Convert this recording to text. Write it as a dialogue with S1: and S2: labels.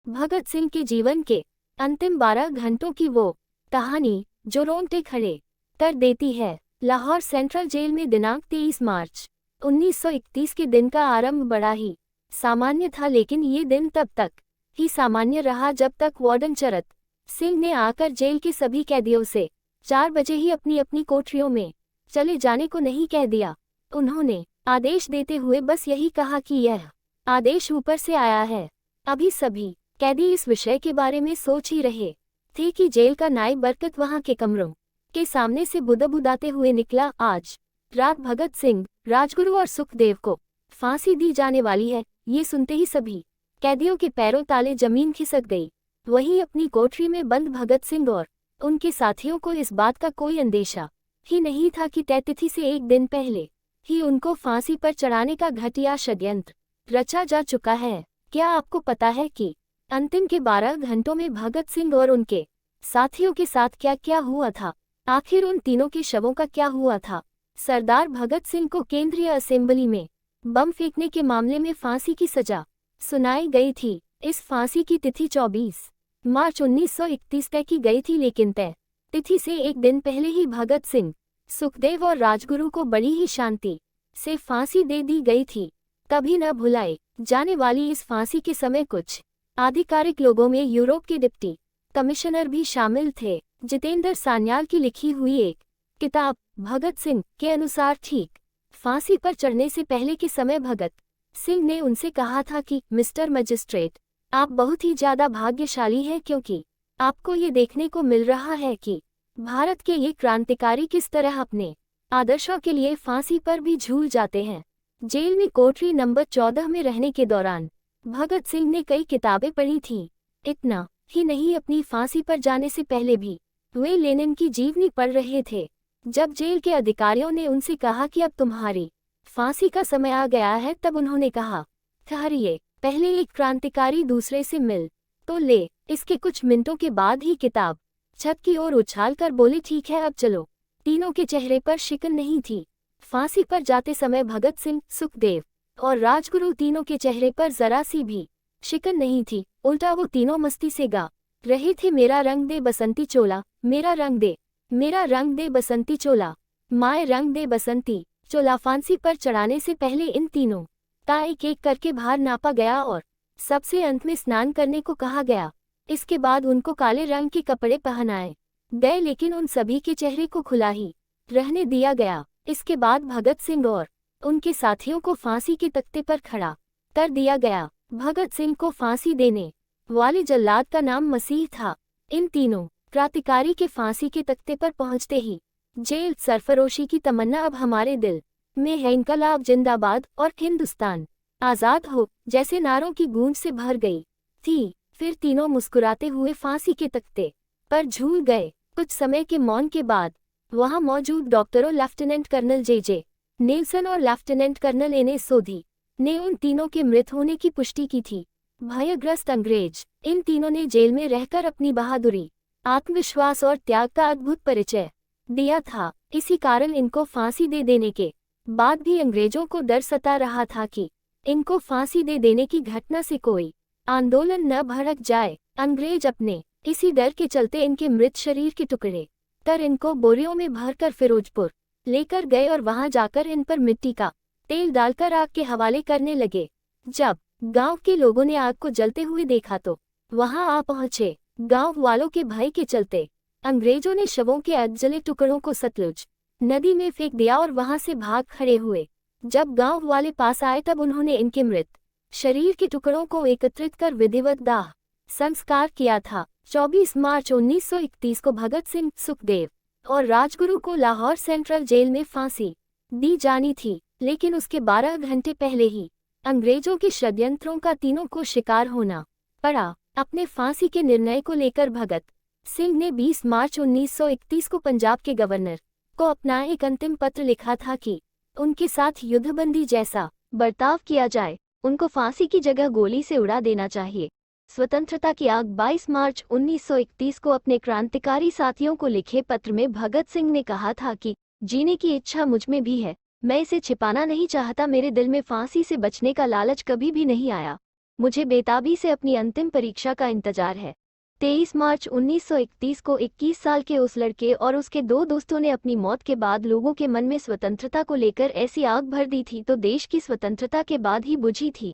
S1: भगत सिंह के जीवन के अंतिम 12 घंटों की वो कहानी जो रोंगटे खड़े कर देती है। लाहौर सेंट्रल जेल में दिनांक 23 मार्च 1931 के दिन का आरंभ बड़ा ही सामान्य था, लेकिन ये दिन तब तक ही सामान्य रहा जब तक वार्डन चरत सिंह ने आकर जेल के सभी कैदियों से 4 बजे ही अपनी अपनी कोठरियों में चले जाने को नहीं कह दिया। उन्होंने आदेश देते हुए बस यही कहा कि यह आदेश ऊपर से आया है। अभी सभी कैदी इस विषय के बारे में सोच ही रहे थे कि जेल का नायब बरकत वहां के कमरों के सामने से बुदबुदाते हुए निकला। आज रात भगत सिंह, राजगुरु और सुखदेव को फांसी दी जाने वाली है। ये सुनते ही सभी कैदियों के पैरों ताले जमीन खिसक गई। वहीं अपनी कोठरी में बंद भगत सिंह और उनके साथियों को इस बात का कोई अंदेशा ही नहीं था कि तय तिथि से एक दिन पहले ही उनको फांसी पर चढ़ाने का घटिया षड्यंत्र रचा जा चुका है। क्या आपको पता है कि अंतिम के 12 घंटों में भगत सिंह और उनके साथियों के साथ क्या क्या हुआ था? आखिर उन तीनों के शवों का क्या हुआ था? सरदार भगत सिंह को केंद्रीय असेंबली में बम फेंकने के मामले में फांसी की सजा सुनाई गई थी। इस फांसी की तिथि 24 मार्च 1931 तय की गई थी, लेकिन तय तिथि से एक दिन पहले ही भगत सिंह, सुखदेव और राजगुरु को बड़ी ही शांति से फांसी दे दी गई थी। कभी न भुलाए जाने वाली इस फांसी के समय कुछ आधिकारिक लोगों में यूरोप के डिप्टी कमिश्नर भी शामिल थे। जितेंद्र सान्याल की लिखी हुई एक किताब भगत सिंह के अनुसार ठीक फांसी पर चढ़ने से पहले के समय भगत सिंह ने उनसे कहा था कि मिस्टर मजिस्ट्रेट, आप बहुत ही ज्यादा भाग्यशाली हैं, क्योंकि आपको ये देखने को मिल रहा है कि भारत के ये क्रांतिकारी किस तरह अपने आदर्शों के लिए फांसी पर भी झूल जाते हैं। जेल में कोठरी नंबर 14 में रहने के दौरान भगत सिंह ने कई किताबें पढ़ी थीं। इतना ही नहीं, अपनी फांसी पर जाने से पहले भी वे लेनिन की जीवनी पढ़ रहे थे। जब जेल के अधिकारियों ने उनसे कहा कि अब तुम्हारी फांसी का समय आ गया है, तब उन्होंने कहा, ठहरिए, पहले एक क्रांतिकारी दूसरे से मिल तो ले। इसके कुछ मिनटों के बाद ही किताब छत की ओर उछाल कर बोले, ठीक है अब चलो। तीनों के चेहरे पर शिकन नहीं थी। फांसी पर जाते समय भगत सिंह, सुखदेव और राजगुरु तीनों के चेहरे पर जरा सी भी शिकन नहीं थी। उल्टा वो तीनों मस्ती से गा रहे थे, मेरा रंग दे बसंती चोला, मेरा रंग दे बसंती चोला, माए रंग दे बसंती चोला। फांसी पर चढ़ाने से पहले इन तीनों का एक एक करके भार नापा गया और सबसे अंत में स्नान करने को कहा गया। इसके बाद उनको काले रंग के कपड़े पहनाए गए, लेकिन उन सभी के चेहरे को खुला ही रहने दिया गया। इसके बाद भगत सिंह और उनके साथियों को फांसी के तख्ते पर खड़ा कर दिया गया। भगत सिंह को फांसी देने वाले जल्लाद का नाम मसीह था। इन तीनों क्रांतिकारी के फांसी के तख्ते पर पहुंचते ही जेल सरफरोशी की तमन्ना अब हमारे दिल में है, इनकलाब जिंदाबाद और हिंदुस्तान आजाद हो जैसे नारों की गूंज से भर गई थी। फिर तीनों मुस्कुराते हुए फांसी के तख्ते पर झूल गए। कुछ समय के मौन के बाद वहां मौजूद डॉक्टरों लेफ्टिनेंट कर्नल जे नेल्सन और लेफ्टिनेंट कर्नल एन ए सोधी ने उन तीनों के मृत होने की पुष्टि की थी। भयग्रस्त अंग्रेज इन तीनों ने जेल में रहकर अपनी बहादुरी, आत्मविश्वास और त्याग का अद्भुत परिचय दिया था। इसी कारण इनको फांसी दे देने के बाद भी अंग्रेजों को डर सता रहा था कि इनको फांसी दे देने की घटना से कोई आंदोलन न भड़क जाए। अंग्रेज अपने इसी डर के चलते इनके मृत शरीर के टुकड़े कर इनको बोरियों में भरकर फिरोजपुर लेकर गए और वहां जाकर इन पर मिट्टी का तेल डालकर आग के हवाले करने लगे। जब गांव के लोगों ने आग को जलते हुए देखा तो वहां आ पहुंचे। गांव वालों के भय के चलते अंग्रेजों ने शवों के अधजले टुकड़ों को सतलुज नदी में फेंक दिया और वहां से भाग खड़े हुए। जब गांव वाले पास आए तब उन्होंने इनके मृत शरीर के टुकड़ों को एकत्रित कर विधिवत दाह संस्कार किया था। 24 मार्च 1931 को भगत सिंह, सुखदेव और राजगुरु को लाहौर सेंट्रल जेल में फांसी दी जानी थी, लेकिन उसके 12 घंटे पहले ही अंग्रेजों के षड्यंत्रों का तीनों को शिकार होना पड़ा। अपने फांसी के निर्णय को लेकर भगत सिंह ने 20 मार्च 1931 को पंजाब के गवर्नर को अपना एक अंतिम पत्र लिखा था कि उनके साथ युद्धबंदी जैसा बर्ताव किया जाए, उनको फांसी की जगह गोली से उड़ा देना चाहिए। स्वतंत्रता की आग 22 मार्च 1931 को अपने क्रांतिकारी साथियों को लिखे पत्र में भगत सिंह ने कहा था कि जीने की इच्छा मुझ में भी है, मैं इसे छिपाना नहीं चाहता। मेरे दिल में फांसी से बचने का लालच कभी भी नहीं आया। मुझे बेताबी से अपनी अंतिम परीक्षा का इंतजार है। 23 मार्च 1931 को 21 साल के उस लड़के और उसके दो दोस्तों ने अपनी मौत के बाद लोगों के मन में स्वतंत्रता को लेकर ऐसी आग भर दी थी तो देश की स्वतंत्रता के बाद ही बुझी थी।